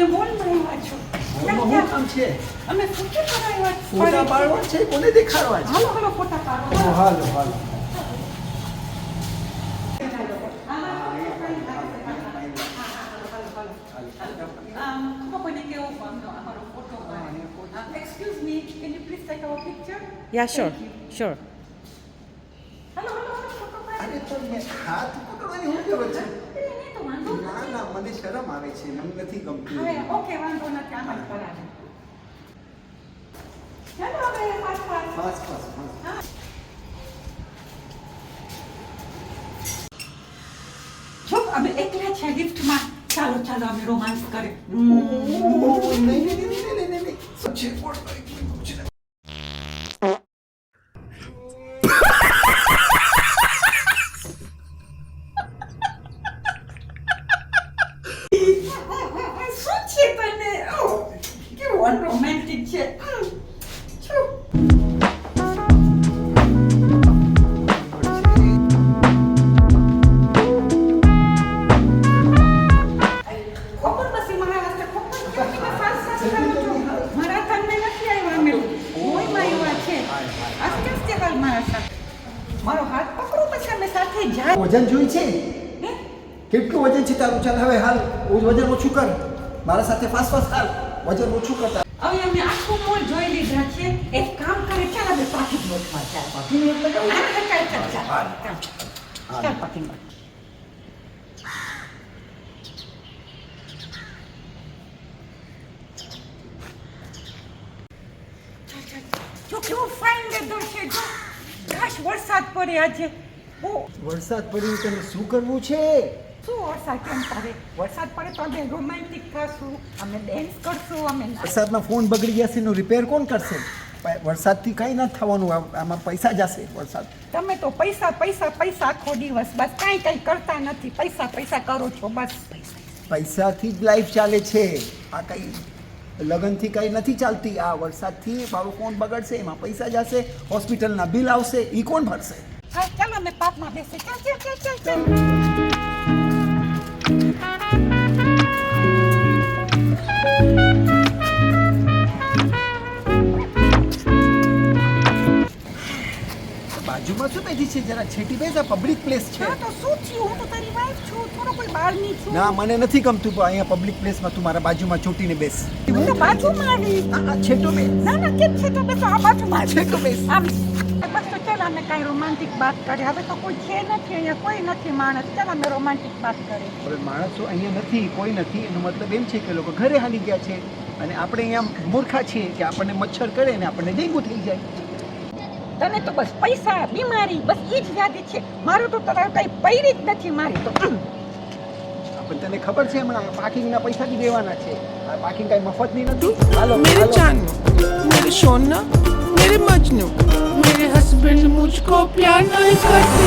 અમે મોલમાં આવ્યા છો. હું કામ છે? અમે ફોટો પડાવ્યા છે. ફોટા પાડવા છે? કોને દેખાડવા છે? હાલો હાલો ફોટા પાડો. હાલો હાલો. Excuse me, can you please take our picture? Yeah, sure, sure. Hello, photo અરે પણ મેં હાથ પકડવાની શું જરૂર છે? નહીં તો વાંધો ના ના, મને શરમ આવે છે, મને નથી ગમતું. હવે ઓકે વાંધો નથી, આમ જ કરાવે. ચાલો હવે પાસ. બસ. જો અમે એકલા છે લિફ્ટમાં. ચાલો અમે રોમાન્સ કરે. નહીં. શું છે? કોણ છે? શું છે તને? કેવું અનરોમેન્ટિક છે. મારો હાથ પકડો પછી અમે સાથે જાય. વજન જોઈ છે? કેટલું વજન છે તારું? ચાલ હવે હાલ, વજન ઓછું કર. મારા સાથે ફાસ્ટ હાલ, વજન ઓછું કરતા. હવે અમે આખું મોલ જોઈ લીધા છે. એક કામ કરે, ચાલ અમે પાર્કિંગ લોટમાં ચાલ. ચાલ પાર્કિંગ લોટ. જો કેવું ફાઇન વેધર છે. જો કાશ વરસાદ પડે આજે. વરસાદ પડ્યું, તને શું કરવું છે? શું વરસાદ કેમ પડે? વરસાદ પડે તો અમે રોમેન્ટિક થશું, અમે ડેન્સ કરશું, અમે વરસાદમાં ફોન બગડી જશે, એનું રિપેર કોણ કરશે? વરસાદથી કાંઈ નથી થવાનું, આમાં પૈસા જશે. વરસાદ તમે તો પૈસા આખો દિવસ બસ કાંઈ કરતા નથી. પૈસા કરો છો બસ. પૈસાથી જ લાઈફ ચાલે છે. આ કંઈ લગનથી કંઈ નથી ચાલતી. આ વરસાદથી મારો ફોન બગડશે, એમાં પૈસા જશે, હોસ્પિટલના બિલ આવશે, એ કોણ ભરશે? હા ચાલો અમે પાર્કમાં બેસી. ચાલ. બાજુમાં શું બેઠી છે? જરા છેટી બેસ, આ પબ્લિક પ્લેસ છે. હા તો શું થયું? હું તો તારી વાઈફ છું, થોડો કોઈ બહારની છું. ના, મને નથી ગમતું. અહીંયા પબ્લિક પ્લેસમાં તું મારા બાજુમાં ચોટીને બેસ. હું તો બાજુમાં આવી. આ છેટો બેસ. ના કેમ છે તો બેસો આ બાજુમાં. છેટો બેસ. આમ બસ તો ચાલ અમે કાંઈ રોમાન્ટિક વાત કરીએ. હવે તો કોઈ છે નથી અહીંયા, કોઈ નથી માણસ. ચાલ અમે રોમાન્ટિક વાત કરીએ. હવે માણસો અહીંયા નથી, કોઈ નથી. એનો મતલબ એમ છે કે લોકો ઘરે હાલી ગયા છે અને આપણે અહીંયા મૂર્ખા છીએ કે આપણને મચ્છર કરે ને આપણને ડેન્ગુ થઈ જાય. તને તો બસ પૈસા, બીમારી, બસ એ જ યાદ છે. મારું તો તારા કઈ પૈરી જ નથી મારી તો. પણ તને ખબર છે હમણાં પાર્કિંગના પૈસા બી દેવાના છે. આ પાર્કિંગ કાંઈ મફતની નથી. હાલો मेरे जानू, मेरे सोना, मेरे मजनू, मेरे हस्बैंड मुझको प्यार नहीं करते.